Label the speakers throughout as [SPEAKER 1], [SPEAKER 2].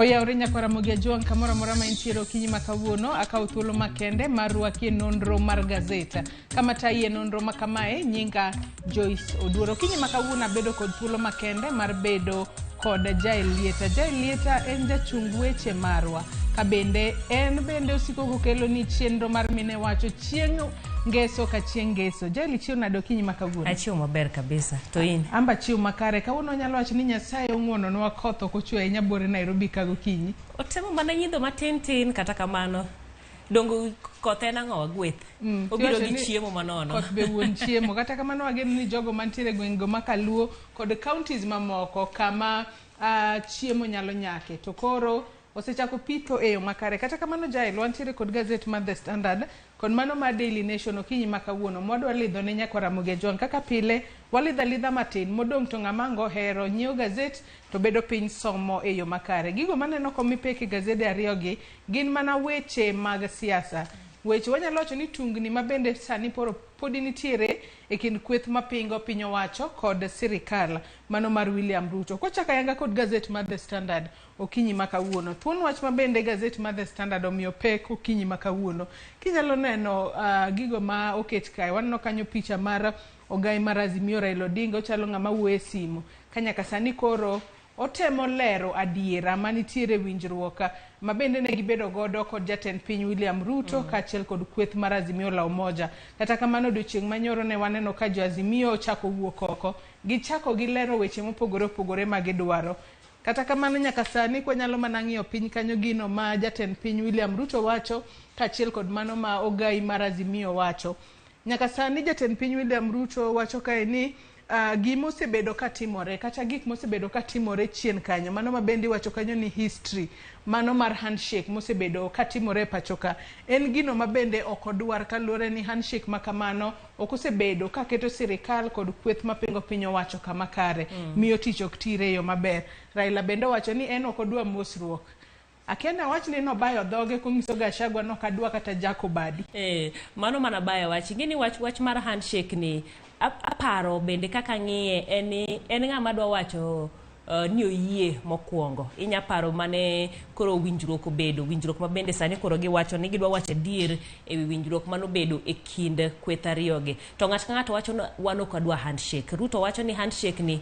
[SPEAKER 1] Oyaore nyako Ramogi Ajuang kamora mora ma intiere okinyi makawuono akaw thuolo makende mar rwaki nonro mar Gaset. Kama tayi nonro makamae nyinga Joyce Oduoro. Okinyi makawuono abedo kod thuolo makende mar bedo kod Jaelieta. Jaelieta en jachung weche marwa. Kabende en bende osiko kokelo ni chenro mar mine wacho chieng' ngeso ka chieng' ngeso. Jaeli chiwo nado okinyi makawuono.
[SPEAKER 2] Achiwo maber kabisa. To in?
[SPEAKER 1] Amba chiwo makare. Kawuono nyalo wacho ni Nyasaye ong'uono nwa koth ok ochwe ahinya bore Nairobi ka gokinyi.
[SPEAKER 2] Otemo mana nyidho matin kata kamano. Dongo koth en ang'o wagweth. Obiro gi chiemo manono.
[SPEAKER 1] Koth be wuon chiemo. Kata kamano wageno ni jogo mantiere gweng'go makaluo kod counties mamoko kama chiemo nyalo nyake. To koro osechako pitho eyo makare. Kata kamano Jael wantiere kod Gaset mar The Standard kod mano mar Daily Nation okinyi makawuono mwadwa lidho ne nyako Ramogi Ajuang kaka pile walidha matin modong' to ng'amango hero nyiew Gaset to bedo piny somo eyo makare. Gigo maneno komi peke Gazede ariyogi gin mana weche mag siasa. Weche wanyalo wacho ni tungni mabende sani podi nitiere e kind kweth mapingo piny owacho kod sirikal mano mar William Ruto. Kochaka yanga kod Gaset mar The Standard okinyi makawuono. Thuon wach mabende Gaset mar The Standard omiyo pek okinyi makawuono. Kinyalo neno gigo ma oket kae. Waneno kanyo picha mar ogai mar Azimio Raila Odinga ochalo ng'ama wuoyo e simu. Kanyaka sani koro otemo lero adiera manitiere winjruok mabende ne gibedo godo kod jatend piny William Ruto kaachiel kod kweth mar Azimio la Umoja. Kata kamano odiochieng' manyoro ne waneno ka jo Azimio chako wuok oko. Gichako gilero weche mopogore opogore ma gidwaro. Kata kamano nyaka sani kwanyalo mana ng'iyo piny kanyo gino ma jatend piny William Ruto wacho kaachiel kod mano ma ogai mar Azimio wacho. Nyaka sani jatend piny William Ruto wacho kae ni gima osebedo katimore kata gik mosebedo katimore chien kanyo mano mabende wacho kanyo ni history mano mar handshake mosebedo katimore pachoka en gino mabende ok odwar kaluore ni handshake makamano ok osebedo kaketo sirikal kod kweth mapingo piny owacho kama kare miyo tich ok tire yo maber. Raila bende wacho ni en ok odwa mosruok. Akena wach ni no bayo dhoge kungiso Gachagua no kadwa kata Jacobadi.
[SPEAKER 2] Mano mana bayo wach. Ngini wach mar handshake ni aparo bende kaka ng'iye en ng'ama dwa wacho ni oyie mokwongo. Inya paro mane koro winjruok obedo. Winjruok mabende sani koro giwacho ni gidwa wacho adier ewi winjruok mano bedo e kind kweth ariyogi. To ng'at ka ng'ato wacho wan ok adwa handshake. Ruto wacho ni handshake ni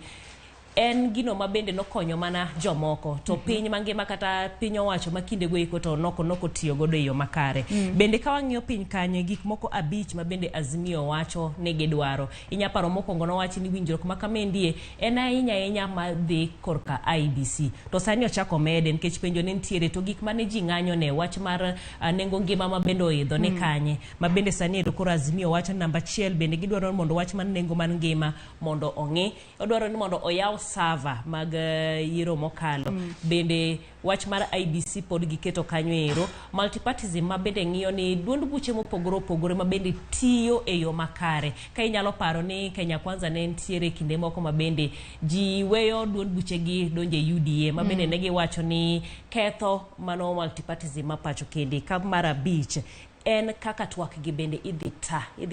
[SPEAKER 2] en gino mabende nokonyo mana jomoko to piny mangima kata piny owacho makinde go iko to noko tiyo godo e yo makare. Bende ka wang'iyo piny kanyo gik moko abich mabende Azimio wacho ne gidwaro. Inya paro mokwongo no wacho ni winjruok makamendie en ahinya madhi korka IBC. To sani ochako mede nikech penjo ne ntiere to gik mane ji ng'anyo ne wach mar nengo ngima mabende oidho ne kanye. Mabende sani edo koro Azimio wacho namba 1 bende gidwaro mondo wach man nengo man ngima mondo ong'i. Odwaro ni mondo oyaw sava mag yiro mokalo. Bende wach mar IBC pod giketo kanyo ero. Multipartism mabende ng'iyo ni duond buche mopogore opogore mabende tiyo e yo makare. Ka inyalo paro ni Kenya Kwanza ne ntiere kinde moko mabende ji weyo duond buche gi donje UDA mabende ne giwacho ni ketho mano multipartism mapacho kende. Ka mar abich en kaka twak gi bende idhi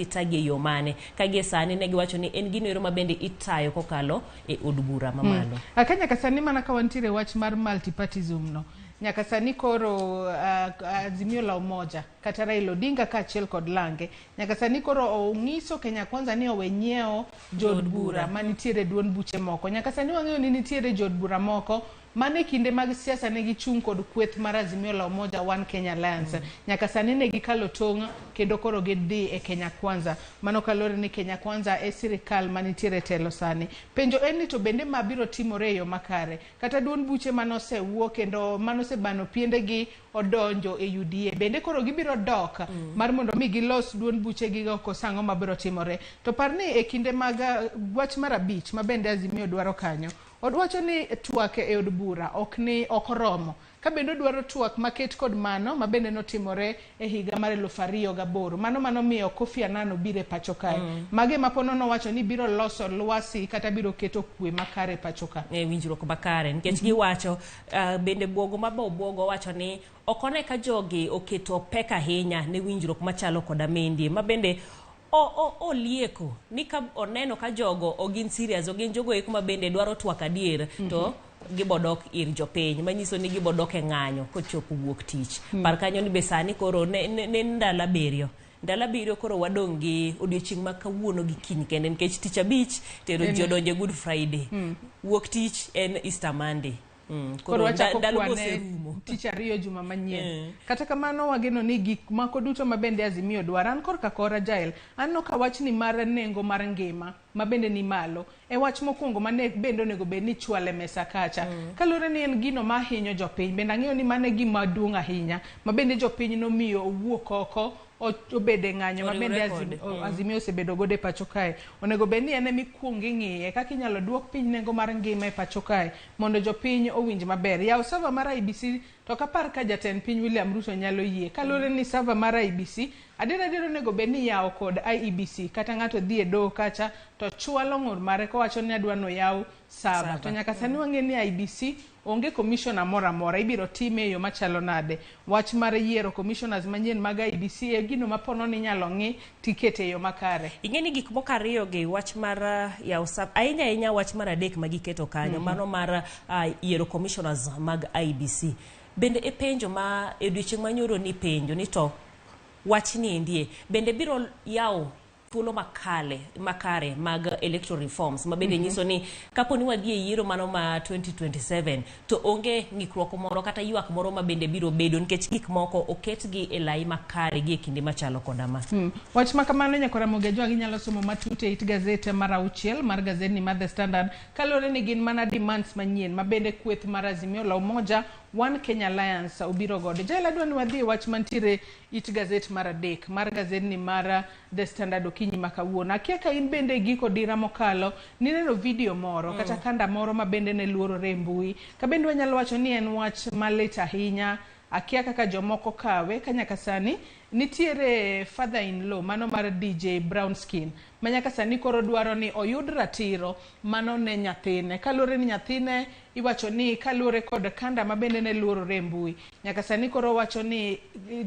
[SPEAKER 2] ta gi yo mane kage sani ne giwacho ni en gino ero mabende itayo kokalo e od bura mamalo.
[SPEAKER 1] Akanya kasani mana ka wantire wach mar multipartism no nyaka sani koro Azimio la Umoja kata Raila Odinga kaachiel kod Lange nyaka sani koro ong'iso Kenya Kwanza ni owenyeo jod bura manitiere duond buche moko. Nyaka sani wang'eyo ni nitiere jod bura moko mane kinde mag siasa ne gichung' kod kweth mar Azimio la Umoja One Kenya Alliance. Nyaka sani ne gikalo tong' kendo koro gidhi e Kenya Kwanza. Mano kalore ni Kenya Kwanza e sirikal manitiere telo sani. Penjo en ni to bende mabiro timore yo makare. Kata duond buche manose wuok kendo manose bano piende gi odonjo e UDA. Bende koro gibiro dok mar mondo mi gilos duond buche gi go sango mabiro timore. To parni e kinde mag wach mar abich mabende Azimio dwaro kanyo. Odwacho ni twak e od bura ok romo. Ka bende dwaro twak maket kod mano mabende notimore e higa mar 2008. Mano miyo Kofi Annan bire pacho kae. Mage mapono no wacho ni biro loso lwasi kata biro keto kwe makare pacho ka.
[SPEAKER 2] Winjruok makare nikech giwacho bende bwogo mabobwogo wacho ni okone ka jogi oketo pek ahinya ne winjruok machalo kod amendie mabende lieko ni ka oneno ka jogo ogin serious ogin jogo eko mabende dwaro twak adier to gibodok ir jopiny manyiso ni gibodok e ng'anyo kochopo wuok tich. Par kanyo ni be sani koro ne ndalo 7. Ndalo 7 koro wadong' gi odiochieng' ma kawuono gi kiny kende nikech tich abich tero jodonje Good Friday. Wuok tich en Easter Monday.
[SPEAKER 1] Koro wachako kwane tich ariyo juma manyien. Kata kamano wageno ni gik mako duto mabende Azimio dwaro. An korka kora Jael, anno ka wach ni mar nengo mar ngima mabende ni malo e wach mokwongo mane bende onego bed ni chwale mesa kacha. Kalure ni en gino ma hinyo jopiny. Bende ang'eyo ni mane gima duong' ahinya mabende jopiny nomiyo owuok oko obede ng'anyo mabende Azimio osebedo godo e pacho kae. Onego bed ni ene mikwong ing'iye kaka inyalo duok piny nengo mar ngima e pacho kae mondo jopiny owinj maber. Yaw sava mar IBC to kapar ka jatend piny William Ruto nyalo yie. Kalure ni sava mar IBC adira onego bed ni yaw kod IEBC kata ng'ato dhi e doho kacha to chwalo ng'ur mare kowacho ni adwa no yaw sava. To nyaka sani wang'e ni IBC onge commissioner mora mora ibiro time e yo machalo nade. Wach mar yiero commissioners manyien mag IBC e gino mapono ni nyalo ng'i tiket e yo makare.
[SPEAKER 2] Ing'eni gik moko ariyo gi wach mar yaw sava ahinya wach mar adek magiketo kanyo mano mar yiero commissioners mag IBC. Bende e penjo ma odiochieng' manyoro ni penjo ni to wach ni endie bende biro yaw thuolo makare mag electoral reforms mabende nyiso ni kapo ni wadhi e yiero mano ma 2027 to onge ng'ikruok moro kata ywak moro mabende biro bedo nikech gik moko oketgi e lai makare gi e kinde machalo kodama.
[SPEAKER 1] Wach ma kamano nyaka Ramogi jwagi nyalo somo matut e it Gaset mar 6 mar Gaset ni mar The Standard kalore ni gin mana demands manyien mabende kweth mar Azimio la Umoja One Kenya Alliance obiro godo. Jaela dwani wadhi wach mantiere it Gaset mar 3 mar Gaset ni mar The Standard okinyi makawuono. Akia ka in bende giko dira mokalo nineno video moro kata kanda moro mabende ne luorore e mbui. Ka bende wanyalo wacho ni en wach malit ahinya. Akia kaka jomoko kawe kanyaka sani nitiere father in law mano mar DJ Brownskin manyaka sani koro dwaro ni oyud ratiro mano ne nyathine. Kalure ni nyathine iwacho ni kalure kod kanda mabende ne luorore e mbui. Nyaka sani koro wacho ni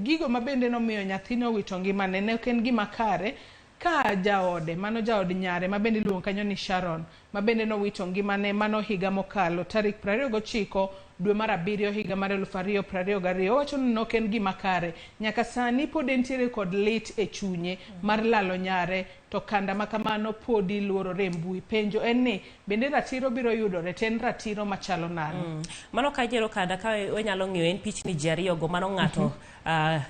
[SPEAKER 1] gigo mabende nomiyo nyathine owito ngimane ne ken gima kare ka jaode mano jaod nyare mabende luong kanyo ni Sharon mabende no wito ngimane mano higa mokalo tarik 29 dwe mar 7 higa mar 2022 wacho ni no ken gima kare. Nyaka sani pod entiere kod lit e chunye mar lalo nyare to kanda makamano podi luorore e mbui. Penjo en ni bende ratiro biro yudore ten ratiro machalo nano.
[SPEAKER 2] Mano ka jero kanda ka onyalo ng'iyo en pichni ji ariyo go mano ng'ato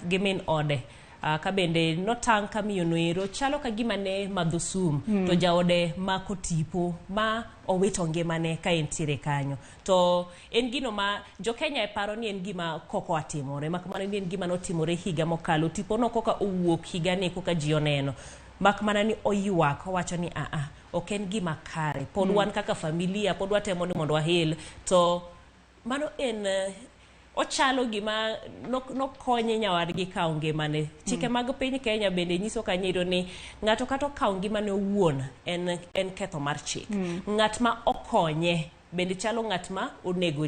[SPEAKER 2] gi min ode. Ka bende notang' ka miyo noero chalo ka gima ne madhusum to jaode mako tipo ma owito ngimane ka entiere kanyo. To en gino ma jo Kenya e paro ni en gima koko atimore makmana ni en gima notimore higa mokalo tipo no koka owuok higa ni koka ji oneno makmana ni oywak owacho ni ok en gima kare pod wan kaka familia pod watemo ni mondo wahil to mano en ochalo gima nokonye nyawadgi kawo ngimane. Chike mag piny Kenya bende nyiso kanyero ni ng'ato kata kawo ngimane owuon en ketho mar chik. Ng'at ma okonye bende chalo ng'at ma onego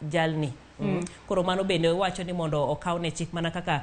[SPEAKER 2] jalni. Koro mano bende wacho ni mondo okawne chik mana kaka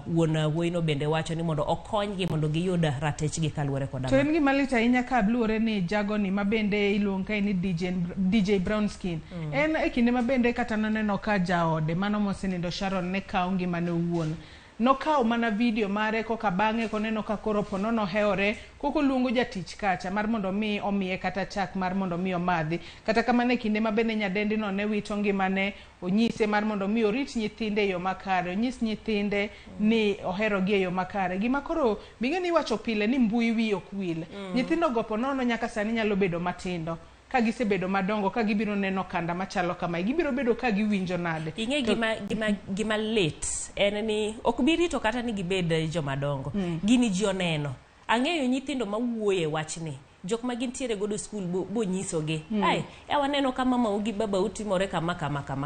[SPEAKER 2] wuon wuoyino bende wacho ni mondo okonygi mondo giyud ratechgi kaluwore koda.
[SPEAKER 1] To en gima lit ahinya ka bluore ni jagoni mabende iluonga ni DJ Brownskin. En e kinde mabende kata noneno ka jaode mano mosenindo Sharon ne kawo ngimane owuon. Nokawo mana video mare koka bang'e koneno ka koro ponono heore koko luongo jatich kacha mar mondo mi omiye kata chak mar mondo mi omadhi. Kata kamane kinde mabende nyadendi no ne wito ngimane onyise mar mondo mi orit nyithinde yo makare onyis nyithinde ni ohero gi yo makare. Gima koro bingeni wacho pile ni mbui wi ok wil. Nyithindo go ponono nyaka sani nyalo bedo matindo. Ka gisebedo madongo ka gibiro neno kanda machalo kama gibiro bedo ka giwinjo nade.
[SPEAKER 2] Ing'e gima late en ni ok birito kata ni gibed jomadongo. Gini ji oneno. Ang'eyo nyithindo mawuoye wachni. Jok ma gintiere godo skul bo nyisogi. Waneno ka mamau gi babau timore kama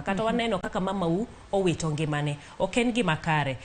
[SPEAKER 2] kata waneno kaka mamau owito ngimane. Ok en gima kare.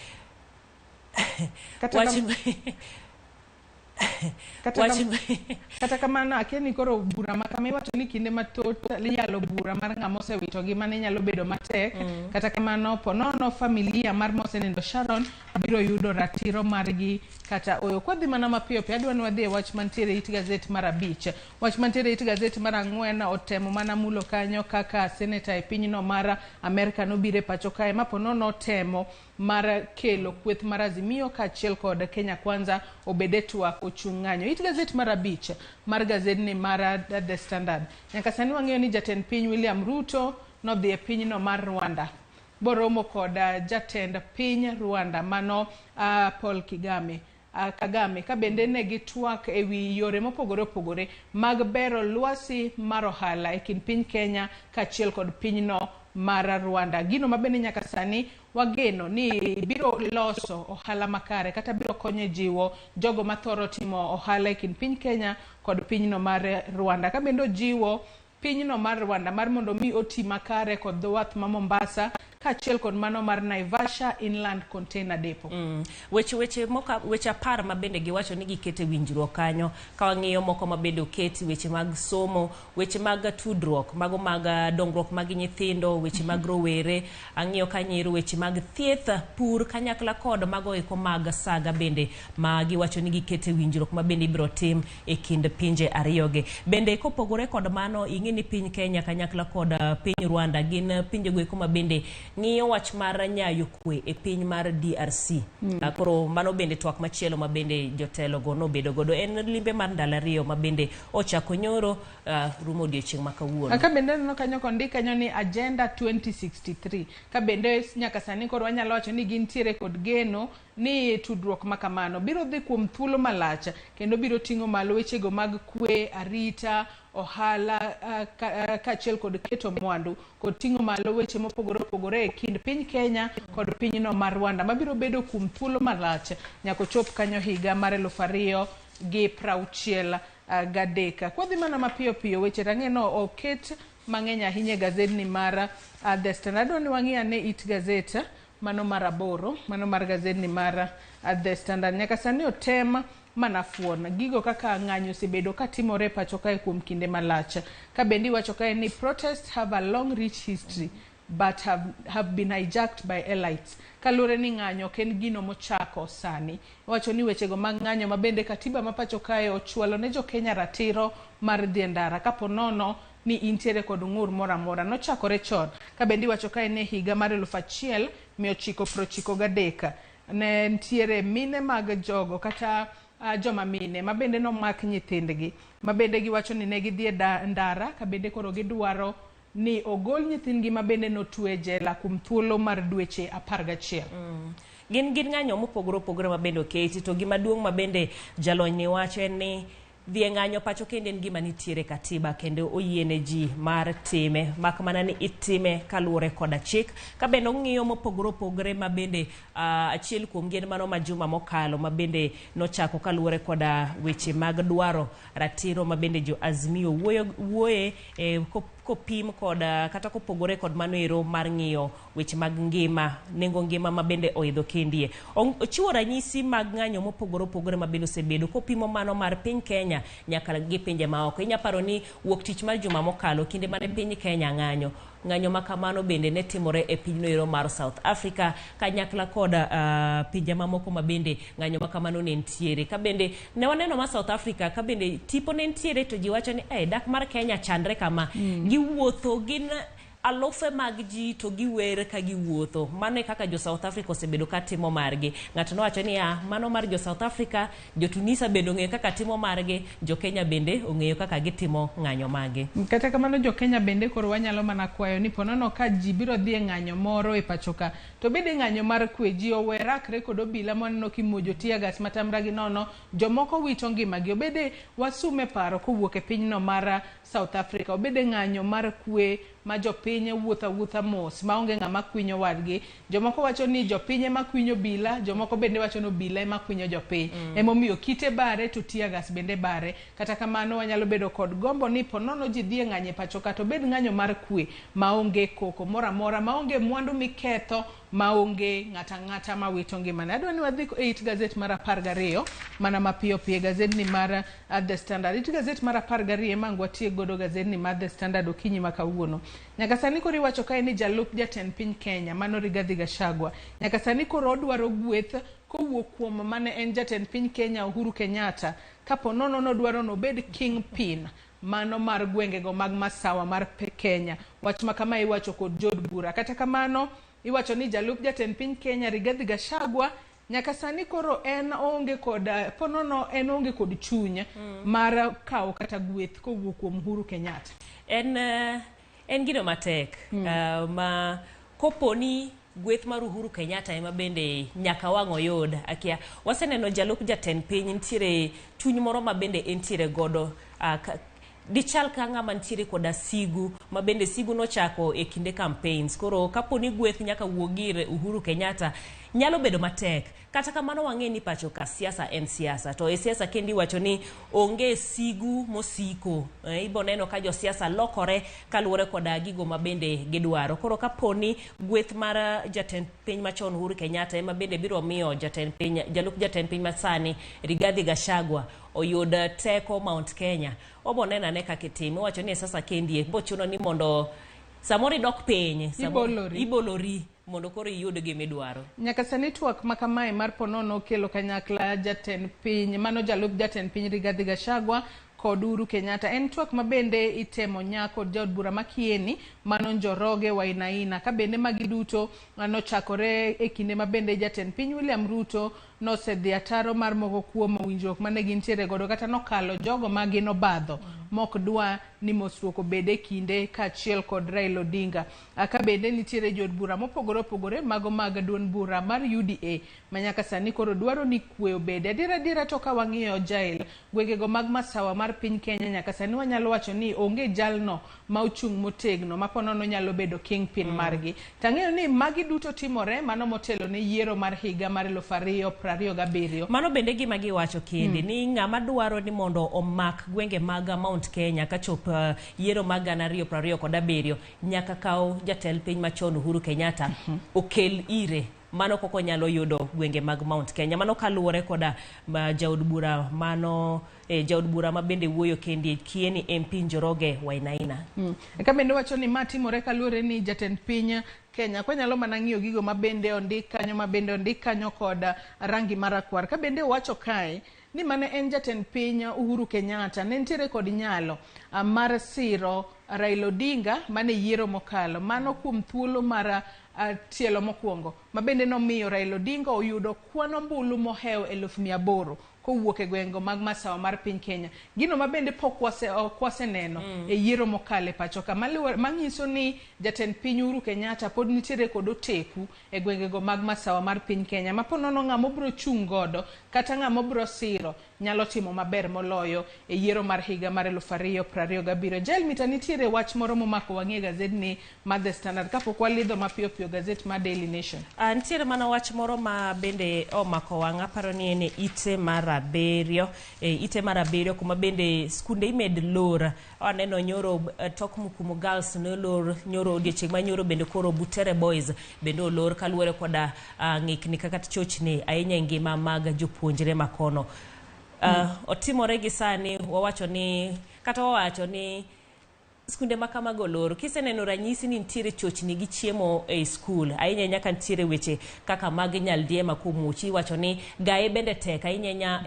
[SPEAKER 1] kata kamano akia ni koro bura makama iwacho ni kinde mathoth inyalo bura mar ng'ama osewito ngimane nyalo bedo matek. Kata kamano ponono familia mar mosenindo Sharon biro yudo ratiro margi kata oyo. Kwadhi mana mapiyo piyo adwa ni wadhi e wach mantiere it Gaset mar 5. Wach mantiere it Gaset mar 4 otemo mana mulo kanyo kaka seneta e pinyno mar Amerika nobire pacho kae maponono temo mar kelo kweth mar Azimio kaachiel kod Kenya Kwanza obede twak ochung'anyo. It Gaset mar 5 mar Gaset ni mar The Standard. Nyaka sani wang'eyo ni jatend piny William Ruto nodhi e pinyno mar Rwanda. Boromo kod jatend piny Rwanda mano Paul Kagame ka bende ne gitwak ewi yore mopogore opogore mag bero lwasi mar ohala e kind piny Kenya kaachiel kod pinyno mar Rwanda. Gino mabende nyaka sani wageno ni biro loso ohala makare kata biro konyo jiwo jogo mathoro timo ohala e kind piny Kenya kod pinyno mar Rwanda. Ka bende jiwo pinyno mar Rwanda mar mondo mi oti makare kod dhowath ma Mombasa kaachiel kod mano mar Naivasha Inland Container Depot.
[SPEAKER 2] Weche apar mabende giwacho ni gikete winjruok kanyo ka wang'iyo moko mabende oketi weche mag somo, weche mag tudruok, mago mag dongruok mag nyithindo, weche mag rowere, ang'iyo kanyiero weche mag thieth, pur kanyakla kod mago eko mag saga bende ma giwacho ni gikete winjruok mabende ibiro tim e kind pinje ariyoge. Bende kopogore kod mano ing'e ni piny Kenya kanyakla kod piny Rwanda gin pinje go eko mabende ng'iyo wach mar nyayo kwe e piny mar DRC. Koro mano bende twak machielo mabende jotelo go nobedo godo en limbe mar ndalo ariyo mabende ochako nyoro rumo odiochieng' ma kawuono.
[SPEAKER 1] Ka bende no kanyo kondik kanyo ni Agenda 2063. Ka bende nyaka sani koro wanyalo wacho ni gintiere kod geno ni tudruok makamano biro dhi kuom thuolo malach kendo biro ting'o malo wechego mag kwe, arita, ohala kaachiel kod keto mwandu kod ting'o malo weche mopogore opogore e kind piny Kenya kod pinyno mar Rwanda mabiro bedo kuom thuolo malach nyaka chop kanyo higa mar 2063. Kwadhi mana mapiyo piyo weche rang'eno oket mang'eny ahinya e Gaset ni mar The Standard. Adwa ni wang'i ane it Gaset mano mar 8 mano mar Gaset ni mar The Standard. Nyaka sani otem manafuon gigo kaka ng'anyo osebedo katimore pacho kae kuom kinde malach. Ka bendi wacho kae ni protests have a long rich history but have been hijacked by elites. Kalure ni ng'anyo ken gino mochako sani. Wacho ni wechego mag ng'anyo mabende katiba mapacho kae ochwalo ne jo Kenya ratiro mar dhi ndara kaponono ni intiere kod ng'ur moramora nochakore chon. Ka bendi wacho kae ne higa mar 1993 ne ntiere mine mag jogo kata joma mine mabende nomak nyithindgi mabende giwacho ni ne gidhi ndara ka bende koro gidwaro ni ogol nyithindgi mabende notwe jela kuom thuolo mar dweche 11.
[SPEAKER 2] Gin ng'anyo mopogore opogore mabende oketi to gima duong' mabende jalony ni wacho en ni dhi ng'anyo pacho kende en gima nitiere katiba kendo oyiene ji mar time mak mana ni itime kaluwore koda chik. Ka bende ong'iyo mopogore opogore mabende achiel kuom gin mano majuma mokalo mabende nochako kaluwore koda weche mag dwaro ratiro mabende jo Azimio wuoye kopim kod kata kopogore kod mano ero mar ng'iyo weche mag ngima nengo ngima mabende oidho kendie. Ochiwo ranyisi mag ng'anyo mopogore opogore mabende osebedo kopimo mano mar piny Kenya nyaka gi pinje maoko. Inya paro ni wuok tich mar juma mokalo kinde mane piny Kenya ng'anyo makamano bende ne timore e pinyno ero mar South Africa kanyakla kod pinje mamoko mabende ng'anyo makamano ne ntiere. Ka bende ne waneno ma South Africa ka bende tipo ne ntiere to ji wacho ni dak mar Kenya chandre kama giwuotho gin alofe mag ji to giwer ka giwuotho. Mano kaka jo South Africa osebedo ka timo margi. Ng'ato nowacho ni mano mar jo South Africa, jo Tunisia bende ong'eyo kaka timo margi, jo Kenya bende ong'eyo kaka gitimo ng'anyo magi.
[SPEAKER 1] Kata kamano jo Kenya bende koro wanyalo mana kwayo ni ponono ka ji biro dhi ng'anyo moro e pachoka to bende ng'anyo mar kwe ji owerakre kod obila moneno kimuojo tiya gas matamra gi nono jomoko wito ngimagi obede wasume paro kowuok e pinyno mar South Africa obede ng'anyo mar kwe ma jopinye wuotha mos maonge ng'ama kwinyo wadgi. Jomoko wacho ni jopinye makwinyo bila, jomoko bende wacho no bila ema kwinyo jopiny. Emomiyo kite bare to tiya gas bende bare. Kata kamano wanyalo bedo kod gombo ni ponono ji dhi ng'anye pachoka to bed ng'anyo mar kwe maonge koko moramora maonge mwandu miketho maonge ng'ata mawito ngimane. Adwa ni wadhi e it gazet mar 12 mana mapiyo piyo, gazet ni mar The Standard. It gazet mar 12 ema ngwatie godo gazet ni mar The Standard okinyi makawuono. Nyaka sani koro iwacho kae ni jalup jatend piny Kenya mano Rigathi Gachagua nyaka sani koro odwaro gweth kowuok kuom mane en jatend piny Kenya Uhuru Kenyatta kapo nono nodwaro nobed kingpin mano mar gwengego mag masawa mar Kenya. Wach ma kama iwacho kod jod bura. Kata kamano iwacho ni jalup jatend piny Kenya Rigathi Gachagua nyaka sani koro en onge kod ponono en onge kod chuny mar kawo kata gweth kowuok kuom Uhuru Kenyatta.
[SPEAKER 2] En gino matek ma koponi gweth mar Uhuru Kenyatta ema bende nyaka wang'o yod akia waseneno jalup jatend piny ntiere chuny moro ma bende entiere godo dichal ka ng'ama ntiere koda sigu ma bende sigu nochako e kinde campaigns. Koro kaponi gweth nyaka wuogire Uhuru Kenyatta nyalo bedo matek. Kata kamano wang'e ni pacho ka siasa en siasa, to e siasa kendi wacho ni onge sigu mosiko. Ibo neno ka jo siasa lokore kaluwore koda gigo ma bende gidwaro. Koro kaponi gweth mar jatend piny machon Uhuru Kenyatta ema bende biro miyo jalup jatend piny masani Rigathi Gachagua oyud teko Mount Kenya, obo nena ne kakitime. Wacho ni sasa kendi bo chuno ni mondo samori dok piny ibolori mondo koro iyud gimidwaro.
[SPEAKER 1] Nyaka sani twak makamae mar ponono kelo kanyakla jatend piny mano jalup jatend piny Rigathi Gachagua kod Uhuru Kenyatta. En twak ma bende itemo nyako jod bura makieni mano Njoroge Wainaina ka bende magiduto nochakore e kinde ma bende jatend piny William Ruto nosedhi ataro mar moko kuom winjruok mane gintiere godo kata nokalo jogo magino badho mok dwa ni mosruok obede kinde kaachiel kod Raila Odinga. Ka bende nitiere jod bura mopogore opogore mago mag duond bura mar UDA manyaka sani koro dwaro ni kwe obede. Adira to ka wang'iyo jail gwegego mag masawa mar piny Kenya nyaka sani wanyalo wacho ni onge jalno ma ochung' motegno maponono nyalo bedo kingpin margi. Tang'eyo ni magi duto timore mano motelo ne yiero mar higa mar 2027.
[SPEAKER 2] Mano bende gima giwacho kindi ni ng'ama dwaro ni mondo omak gwenge mag Mount Kenya kachop yiero mag 2027 nyaka kaw jatend piny machon Uhuru Kenyatta okel ire. Mano koko nyalo yudo gwenge mag Mount Kenya. Mano kaluwore koda jaod bura mano jaod bura ma bende wuoyo kendi kieni MP Njoroge Wainaina.
[SPEAKER 1] Ka bende wacho ni matimore kaluwore ni jatend piny Kenya kwa nyalo mana ng'iyo gigo ma bende ondik kanyo koda rangi marakwar. Ka bende wacho kae ni mane en jatend piny Uhuru Kenyatta ne ntiere kod nyalo mar siro Raila Odinga mane yiero mokalo mano kuom thuolo mar tielo mokwongo ma bende nomiyo Raila Odinga oyudo kwano mbulu mohew 800 kowuok e gwengo mag masawa mar piny Kenya. Gino ma bende pok wase neno e yiero mokale pacho ka manyiso ni jatend piny Uhuru Kenyatta pod nitiere kod oteku e gwengego mag masawa mar piny Kenya maponono ng'ama bro chung godo kata ng'ama bro siro nyalo timo maber moloyo e yiero mar higa mar 2027. Jail mita nitiere wach moro momako wang'e gazet ni mar The Standard kapok walidho mapiyo piyo gazet mar Daily Nation.
[SPEAKER 2] Nitiere mana wach moro ma bende omako wang'a paro ni ene ite mar abiriyo kuma bende skunde imed lor. Aneno nyoro tok mukumo girls no lor nyoro odiochieng' ma nyoro bende koro Butere boys bende olor kaluwore koda ng'ikni kaka chochni ahinya ngima mag jopuonjre makono. Otimore gi sani wawacho ni skunde makamago lor. Kiseneno ranyisi ni ntiere chochni gi chiemo e school ahinya nyaka ntiere weche kaka mag nyaldiema komuchi wacho ni gae bende tek ahinya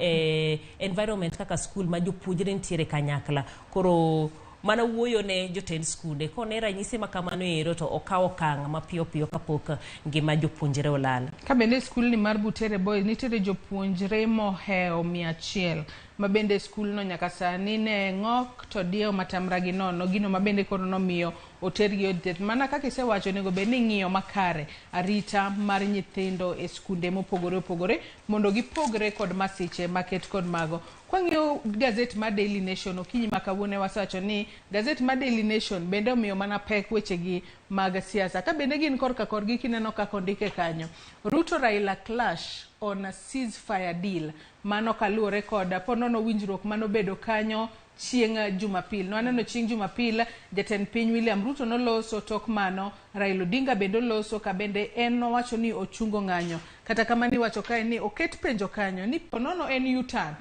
[SPEAKER 2] environment kaka school ma jopuonjre ntiere kanyakla. Koro mana wuoyo ne jotend skunde kone ranyisi makamano ero to okawo kang' mapiyo piyo kapok ngima jopuonjre olal.
[SPEAKER 1] Ka bende skul ni mar Butere boys nitiere jopuonjre mohew 100 ma bende skul no nyaka sani ne ng'ok to dio matamra gi nono gino ma bende koro nomiyo otergi odhieth. Mana kaka isewacho nego bende ni ng'iyo makare arita mar nyithindo e skunde mopogore opogore mondo gipogre kod masiche maket kod mago. Kwa ng'iyo gazet mar Daily Nation okinyi makawuone wasacho ni gazet mar Daily Nation bende omiyo mana pek wechegi mag siasa. Ka bende gin korka korgi kineno kako ondike kanyo Ruto Raila clash on a ceasefire deal mano kaluwore kod ponono winjruok mano bedo kanyo chieng' Jumapil. Aneno chieng' Jumapil jatend piny William Ruto noloso tok mano Raila Odinga bende loso ka bende en nowacho ni ochungo ng'anyo. Kata kama ni wacho kae ni oket penjo kanyo ni ponono en U-turn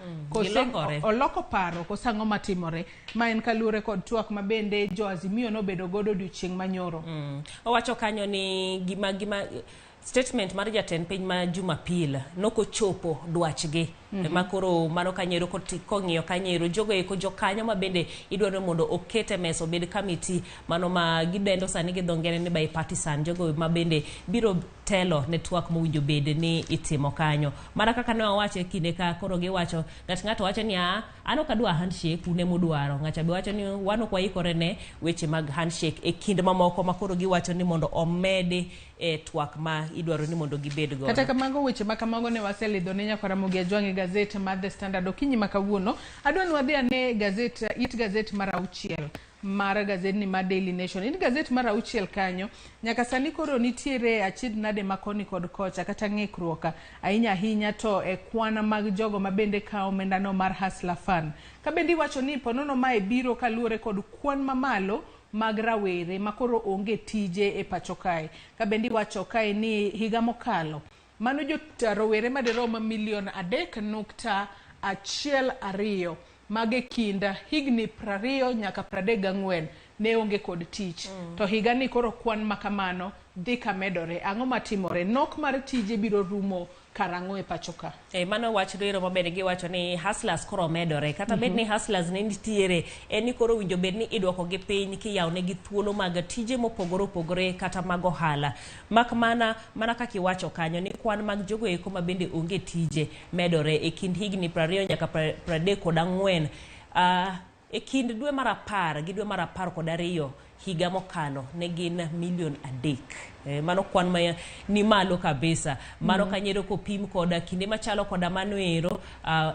[SPEAKER 1] oloko paro kosang'o matimore ma en kaluwore kod twak ma bende jo Azimio nobedo godo odiochieng' manyoro.
[SPEAKER 2] Owacho kanyo ni gima statement mar jatend piny ma Jumapil nokochopo dwachgi makoro mano kanyero kong'iyo kanyero jogo eko jokanyo ma bende idwaro mondo okete mesa obed committee mano ma gidendo sani gi dhongere ni bipartisan jogo ma bende biro telo ne twak mowinjo bed ni itimo kanyo mana kaka ne wawacho kinde ka koro giwacho ng'ato wacho ni an ok adwa handshake une mudwaro ng'acha be wacho ni wan ok waikore ne weche mag handshake e kind mamoko makoro giwacho ni mondo omedi e twak ma idwaro ni mondo gibed go.
[SPEAKER 1] Kata kamago weche makamago ne waselidho ne nyakora Ramogi Ajwang' Gaset mar The Standard okinyi makawuono adwa ni wadhi ane Gaset mar 6 mar gazedni mar Daily Nation. In Gaset mar 6 kanyo nyaka sani koro nitiere achid nade makoni kod kocha kata ng'ikruok ahinya to e kwana mag jogo ma bende kawo omendano mar Hustler Fund. Ka bende iwacho ni ponono mae biro kaluwore kod kwan mamalo mag rawere makoro onge tije e pacho kae. Ka bende iwacho kae ni higa mokalo mano rowere madirom milion 3.12 mage kinda higni 20 nyaka 34 ne onge kod tich. To higa ni koro kwan makamano dhi kamedore. Ang'o matimore? Nok mar tije biro rumo karang'o e pacho ka?
[SPEAKER 2] Mano wach rero mabende giwacho ni hustlers koro medore kata bed ni hustlers ne nitiere en ni koro winjo bed ni idwoko gi piny kiyaw ne gi thuolo mag tije mopogore kata mag ohala mana kaka iwacho kanyo ni kwan mag jogo eko ma bende onge tije medore e kind higni 20 nyaka 34 e kind dwe mar 10 gi dwe mar 12 higa mokalo ne gin milion 3. Mano kwan ma ni malo kabisa mano kanyero kopim koda kinde machalo koda mano ero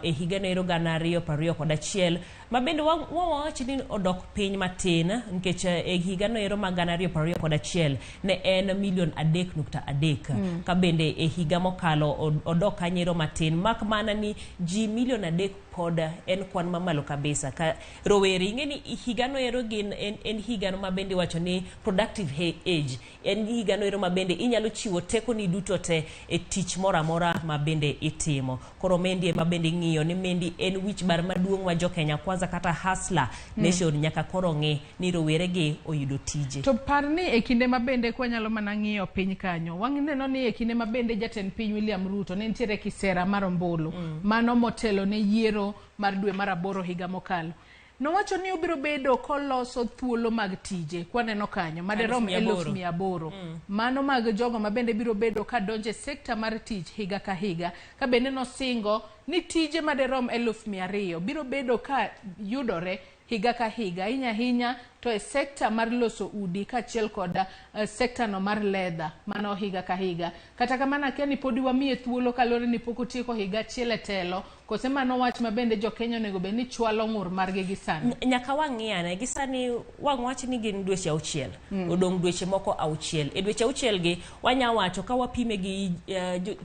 [SPEAKER 2] e higa no ero 2021 ma bende wawacho ni odok piny matin nikech e higa no ero ma 2021 ne en milion 3.3 ka bende e higa mokalo odok kanyero matin mak mana ni ji milion 3 poda en kwan mamalo kabisa ka rowere ingeni higa no ero gin en higa no ma bende wacho ni productive age en higa no ero ma bende inyalo chiwo teko ni duto te e tich moramora ma bende itimo koro mendi ma bende ng'iyo ni mendi en wich bar maduong' wa jo Kenya kwanza kata Hustler Nation nyaka koro ng'e ni rowere gi oyudo tije. To parni e kinde ma bende kwa nyalo mana ng'iyo piny kanyo wang'neno ni e kinde ma bende jatend piny William Ruto ne nitiere kisera mar ombulu mano motelo ne yiero mar dwe mar 8 higa mokalo. Nowacho ni obiro bedo koloso thuolo mag tije kwaneno kanyo maderom 1,800 mano mag jogo ma bende biro bedo ka donje sekta mar tich higa ka higa ka bende nosingo ni tije maderom 200,000 biro bedo ka yudore higa ka higa hinya to e sekta mar loso udi kachiel koda sekta no mar leather mano higa ka higa kata kamana kia ni podi wamiye thuolo kalore ni poko tieko higa chiele telo kose mano wach ma bende jo Kenya nego be ni chwalo ng'ur margi gi sani nyaka wang'iyane gi sani wach ni gin dweche 6 odong dweche moko 6 e dweche 6 gi wanya wacho ka wapime gi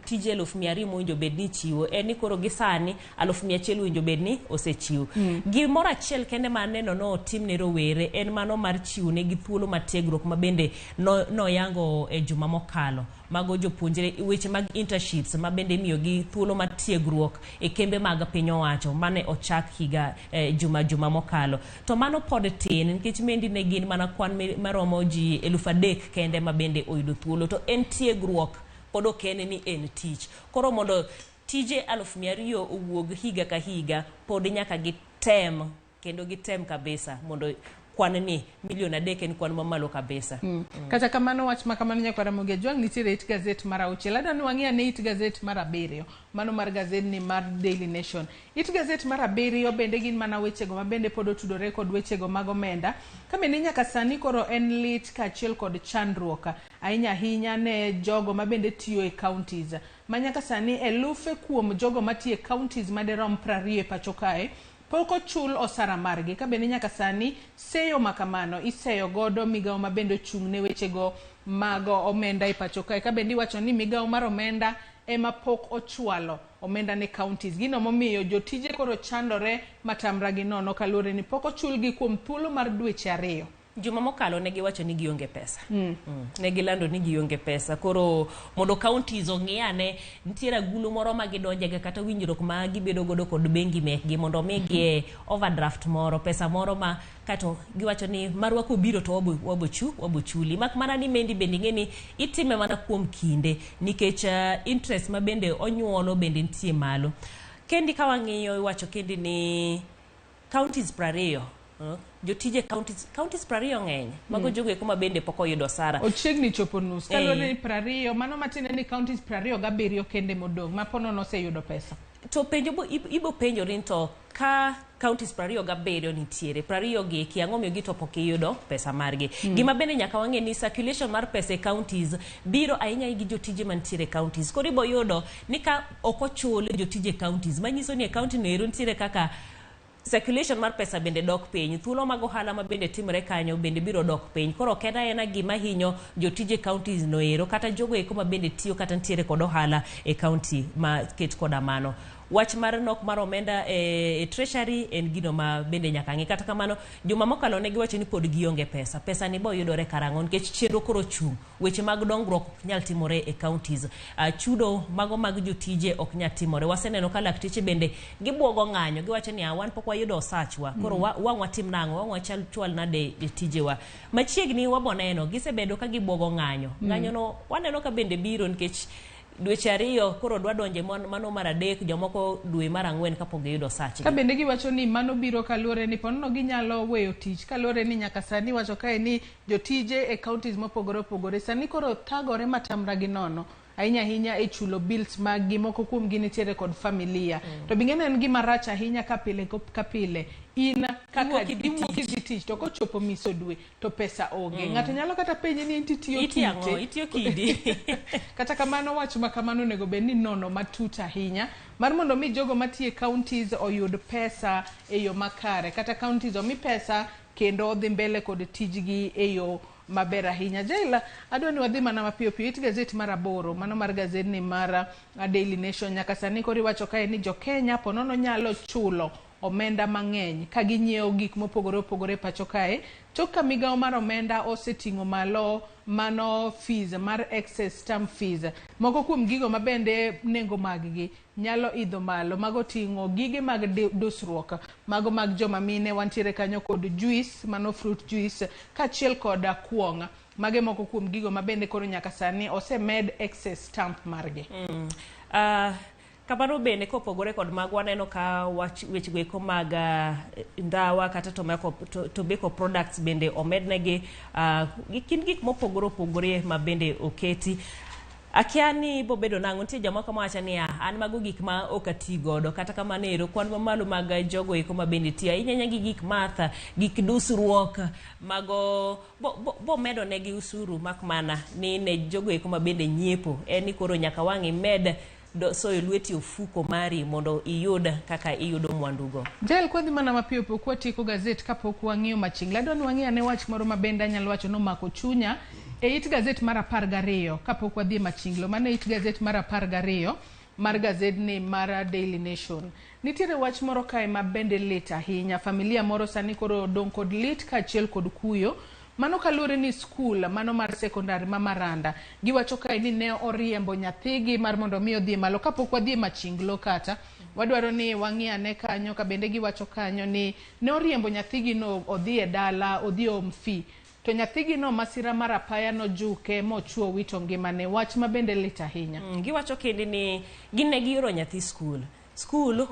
[SPEAKER 2] tije 100,000 winjo bed ni chiwo en ni koro gi sani 100,000 winjo bed ni osechiwo gimoro achiel kende maneno no tim ne rowere en mano mar chiwo ne gi thuolo matiegruok ma bende no yango e juma mokalo mago jopuonjre weche mag internships ma bende miyo gi thuolo matiegruok e kembe mag piny owacho mane ochak higa juma mokalo to mano pod tin nikech mendi ne gin mana kwan maromo ji 3,000 kende ma bende oyudo thuolo to en tiegruok pod okene ni en tich koro mondo tije 200,000 owuog higa ka higa pod nyaka gitem kendo gitem kabisa mondo kwan ni milion 3 en kwan mamalo kabisa.
[SPEAKER 1] Kata kamano wach makamano nyaka Ramogi Ajwang' nitiere it Gaset mar 6 adwa ni wang'ia ne it Gaset mar 7 mano mar gazedni mar Daily Nation. It Gaset mar 7 bende gin mana wechego ma bende pod otudore kod wechego mag omenda ka bende nyaka sani koro en lit kachiel kod chandruok ahinya ne jogo ma bende tiyo e counties ma nyaka sani elufe kuom jogo matiyo e counties maderom 20 e pacho kae poko chul osara margi ka bende nyaka sani seyo makamano iseyo godo migao ma bende chung ne wechego mag omenda e pacho kae ka bende iwacho ni migao mar omenda ema pok ochwalo omenda ne counties. Gino momiyo jotije koro chandore matamra gi nono kaluwore ni pok ochulgi kuom thuolo mar dweche 2.
[SPEAKER 2] Juma mokalo ne giwacho ni gionge pesa. Ne gilando ni gionge pesa. Koro mondo counties ong'iyane nitiere agulu moro ma gidonjega kata winjruok ma gibedo godo kod bengi mekgi mondo migie overdraft moro, pesa moro ma kato giwacho ni marwa kobiro to wabochuli. Mak mana ni mendi bende ng'eni itime mana kuom kinde nikech interest ma bende onyuolo bende nitie malo. Kendi ka wang'iyo iwacho kendi ni counties 20 jotije counties 20 ng'eny mago jogo kuma bende pok oyudo sara
[SPEAKER 1] ochiegni chopo nus kalore ni 20 mano matine ni counties 27 kende modong ma pono no se yudo pesa
[SPEAKER 2] to penjo ibo penjo rinto ka counties 27 nitiere 20 gi kiang'omiyo gi to pok iyudo pesa margi gima bende nyaka wang'e ni circulation mar pesa e counties biro ahinya gi jotije mantiere counties koro ibo yudo ni ka ok ochul jotije counties manyiso ni e county no ero nitiere kaka circulation mar pesa bende dok piny, thuolo mag ohala ma bende timre kanyo bende biro dok piny. Koro kena ena gima hinyo jotije counties no ero kata jogo eko ma bende tiyo kata ntiere kod ohala e county ma ket koda mano. Wach mar nok mar omenda e treasury en gino ma bende nyaka ng'i. Kata kamano juma mokalo ne giwacho ni pod gionge pesa. Pesa ni bo yudore karang'o nikech chenro koro chung. Weche mag dongruok ok nyal timore e counties. Chudo mago mag jotije ok nyal timore. Waseneno ka lakteche bende gibuogo ng'anyo. Giwacho ni wan pok wayudo osachwa. Koro wang watim nang'o, wang wachal chwal nade tijewa. Machiegni waboneno gisebedo ka gibuogo ng'anyo. Ng'anyo no waneno ka bende biro nikech dweche 2 koro dwa donje mano mar 3 jomoko dwe mar 4 kapok giyudo sachi.
[SPEAKER 1] Ka bende giwacho ni mano biro kaluwore ni ponono ginyalo weyo tich kaluwore ni nyaka sani wacho kae ni jotije e counties mopogore opogore sani koro thagore matamra gi nono ahinya e chulo bills mag gimoko kuom gi nitiere kod familia. To bing'ene en gima rach ahinya ka pile in kaka iwuok idhi tich to kochopo miso dwe to pesa onge. Ng'ato nyalo kata penje ni
[SPEAKER 2] itiyo kidi.
[SPEAKER 1] Kata kamano wach ma kamano nego bed ni nono matut ahinya mar mondo mi jogo matie counties oyud pesa e yo makare kata counties omi pesa kendo odhi mbele kod tijgi e yo maber ahinya. Jaila adwa ni wadhi mana mapiyo piyo it gazet mar 8 mano mar gazet ni mar Daily Nation nyaka sani kori wacho kae ni jo Kenya ponono nyalo chulo omenda mang'eny ka ginyiewo gik mopogore opogore pacho kae tok ka migawo mar omenda oseting'o malo mano fees mar excess stamp fees moko kuom gigo mabende nengo mag-gi nyalo idho malo mago ting'o gige mag dusruok mago mag joma mine wantiere kanyo kod juice mano fruit juice kachiel kod kuong mage moko kuom gigo mabende koro nyaka sani osemed excess stamp margi.
[SPEAKER 2] Kamano bende kopogore kod mag waneno ka wechgo eko mag ndawa kata tobacco products bende omednegi gikin gik mopogore opogore ma bende oketi. Akia ni bo bedo nang'o nitie jomoko mawacho ni an mago gik ma ok ati godo kata kamano ero kwan mamalo mag jogo eko ma bende tiyo ahinya gi gik matha gik dusruok mago bo medo negi usuru mak mana ni ne jogo eko ma bende nyiepo en ni koro nyaka wang'i med so lweti ofuko mari mondo iyud kaka iyudo mwandugo.
[SPEAKER 1] Jael kodhi mana mapiyo pok watiko gazet kapok wang'iyo machingla adwa ni wang'iyo ane wach moro mabende anyalo wacho nomako chunya e it gazet mar 12 kapok wadhi machinglo mane it gazet mar 12 mar gazet ni mar Daily Nation. Nitiere wach moro kae mabende lit ahinya familia moro sani koro dong kod lit kachiel kod kuyo mano kaluwore ni skul mano mar sekondari ma Maranda giwacho kae ni ne oriembo nyathigi mar mondo mi odhi malo kapok wadhi machinglo kata wadwaro ni wang'iane kanyo ka bende giwacho kanyo ni ne oriembo nyathigi no odhi e dala odhi omfi to nyathigi no masira mar apaya no juke mochuo wito ngimane wach ma bende lit ahinya.
[SPEAKER 2] Giwacho kende ni ginne gioro nyathi skul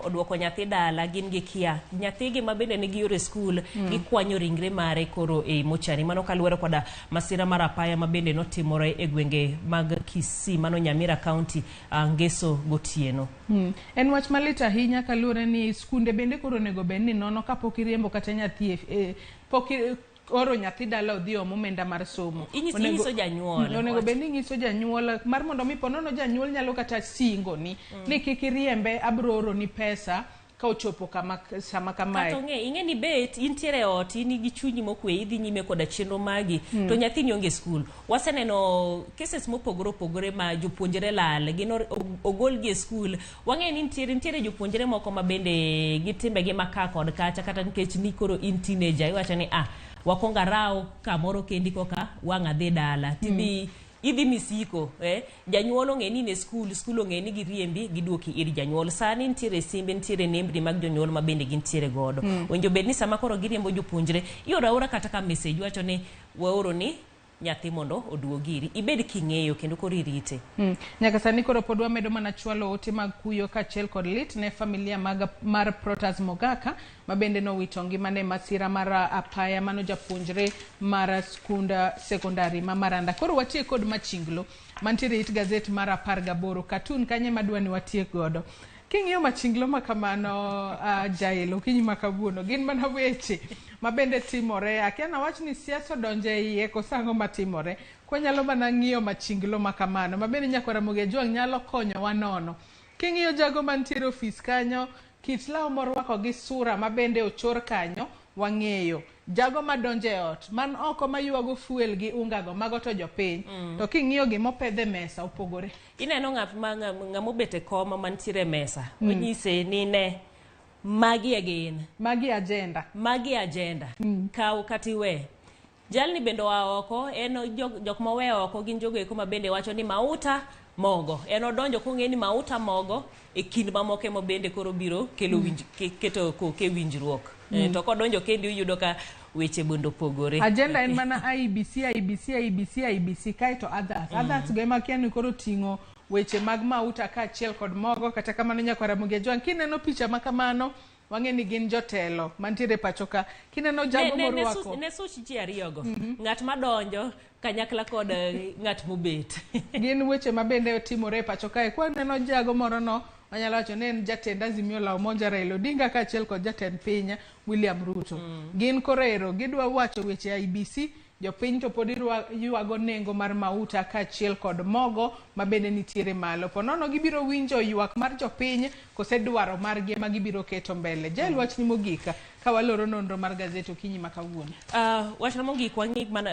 [SPEAKER 2] odwoko nyathi dala gin gi kia nyathigi ma bende ne giore skul gikwanyo ringre mare koro e mochari mano kaluwore koda masira mar apaya ma bende notimore e gwenge mag Kisii mano Nyamira County ngeso gotieno.
[SPEAKER 1] En wach malit ahinya kaluwore ni skunde bende koro nego bed ni nono kapok iriembo kata nyathi pok oro nyathi dala odhi omenda mar somo.
[SPEAKER 2] Inyiso janyuol.
[SPEAKER 1] Onego bed ni nyiso janyuol mar mondo mi ponono janyuol nyalo kata singo ni kik iriembe abro oro ni pesa ka ochopo sama kamae.
[SPEAKER 2] Kato ing'e ni bet intiere ot in gi chunyi mokwe idhi nyime koda chenro magi to nyathini onge skul. Waseneno cases mopogore opogore ma jopuonjre lal gin ogolgi e skul. Wang'e ni nitiere jopuonjre moko ma bende gitimbe gi maka kod kacha kata nikech ni koro in teenager iwacho ni wakonga raw kamoro kendi koka wang' adhi dala tidhi idhi misiko janyuol ong'e ni ne skul ong'e ni giriembi giduoki ir janyuol. Sani nitiere simbe nitiere nembni mag jonyuol ma bende gintiere godo. Winjo bed ni sama koro giriembo jopuonjre iora kata ka message wacho ni waoro ni nyathi mondo oduogiri ibed king'eyo kendo koro irite.
[SPEAKER 1] Nyaka sani koro pod wamedo mana chwalo ote mag kuyo kaachiel kod lit ne familia mar Protas Mogaka ma bende nowito ngimane masira mar apaya mano japuonjre mar skunda sekondari ma Maranda. Koro watie kod machinglo mantiere it Gaset mar 18 katun kanye madwa ni watie godo. King'iyo machinglo ma kamano jaelo kinyi makabuono gin mana weche ma bende timore. Akiana wach ni siasa donje iye kosango matimore. Kwa nyalo mana ng'iyo machinglo ma kamano ma bende nyakora Ramogi Juang nyalo konyo wanono. King'iyo jago mantiere ofis kanyo kit law morwako gi sura ma bende ochor kanyo wang'eyo. Jago madonje ot man oko mayuago fuel gi ungago mago to jopiny to king'iyo gimo pedhe mesa opogore.
[SPEAKER 2] Ineno ng'amobete koma mantiere mesa onyise ni ne magi again
[SPEAKER 1] magi agenda
[SPEAKER 2] kaw katiwe jalni bende wa oko en jok mawe oko gin jogo eko ma bende wacho ni mauta mogo en odonjo kong'e ni mauta mogo e kind mamoke mo bende koro biro kelo keto koke winjruok. To kodonjo kendi uyudo ka weche bondo pogore.
[SPEAKER 1] Agenda en mana IBC kaito others go ema kiani koro tingo weche mag mauta kaachiel kod mogo. Kata kamano nyakwa Ramogi Juang kineno picha makamano wang'e ni gin jotelo mantiere pachoka. Kineno jago morwako
[SPEAKER 2] ne such ji ariyogo ng'at madonjo kanyakla kod ng'at mobet
[SPEAKER 1] gin weche mabende otimore pachoka. Kwa neno jago moro no wanyalo wacho ni en jatend Azimio la Umoja Raila Odinga kaachiel kod jatend piny William Ruto. Gin korero gidwa wacho weche IBC jopiny to pod yuago nengo mar mauta kaachiel kod mogo ma bende nitiere malo. Ponono gibiro winjo yuak mar jopiny kose dwaro margi ma gibiro keto mbele. Jael wach ni mogika ka waloro nonro mar Gaset okinyi makawuono.
[SPEAKER 2] Wach na mogik wang'ik mana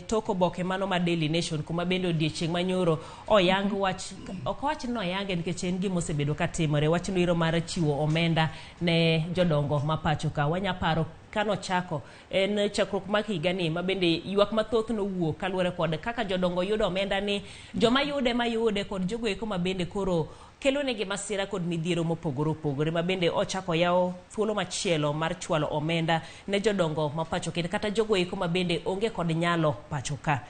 [SPEAKER 2] toko boke mano ma Daily Nation kuma bende odiechieng' manyoro oyang wach ok wach no yange nikech en gima osebedo katimore. Wach no iro mar chiwo omenda ne jodongo ma pacho ka wanyaparo kano chako en chakruok ma higa ni ma bende yuak mathoth no wuok kaluwore kod kaka jodongo yudo omenda ni joma mayude kod jogo eko ma bende koro kelo negi masira kod midhiero mopogore opogore ma bende ochako yawo thuolo machielo mar chwalo omenda ne jodongo ma pacho kendo kata jogo eko ma bende onge kod nyalo pacho ka.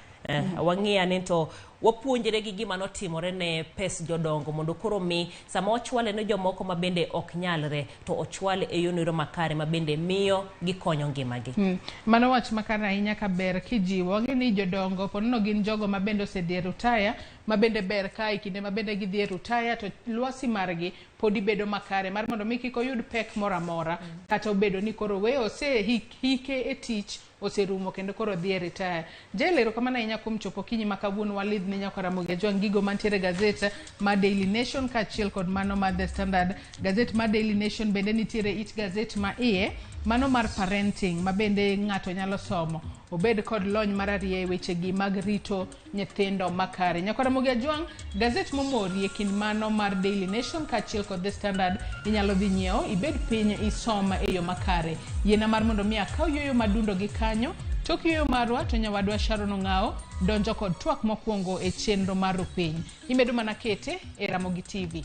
[SPEAKER 2] Wang'ia ni to wapuonjre gi gima notimore ne pes jodongo mondo koro mi sama ochwale ne jomoko ma bende ok nyalre to ochwale e yonero makare ma bende miyo gikonyo ngimagi.
[SPEAKER 1] Mano wach makare ahinya ka ber kijiwo. Wang'e ni jodongo ponono gin jogo ma bende osedhi rutaya ma bende ber ka kinde ma bende gidhi rutaya to lwasi margi podi bedo makare mar mondo mi kik oyud pek moro amora kata obedo ni koro we ose hike e tich oserumo kendo koro dhi retire. Jelero kama na inya kumchopo kinyi makawuono walidh ne nyakwa Ramogi Juang gigo mantiere Gaset ma Daily Nation kaachiel kod mano ma The Standard. Gaset ma Daily Nation bende nitiere it Gaset ma iye mano mar parenting ma bende ng'ato nyalo somo obed kod lony mararie weche gi mag rito nyithindo makare. Nyakwa Ramogi Juang Gaset momori e kind mano mar Daily Nation kaachiel kod The Standard inyalo dhi nyiewo ibed piny isoma e yo makare. Yiena mar mondo mi akaw yoyo madundo gi kanyo tok yoyo marwa to nyawadwa Sharon Ong'ao donjo kod twak mokwongo e chenro mar piny. Imedo mana kete e Ramogi TV.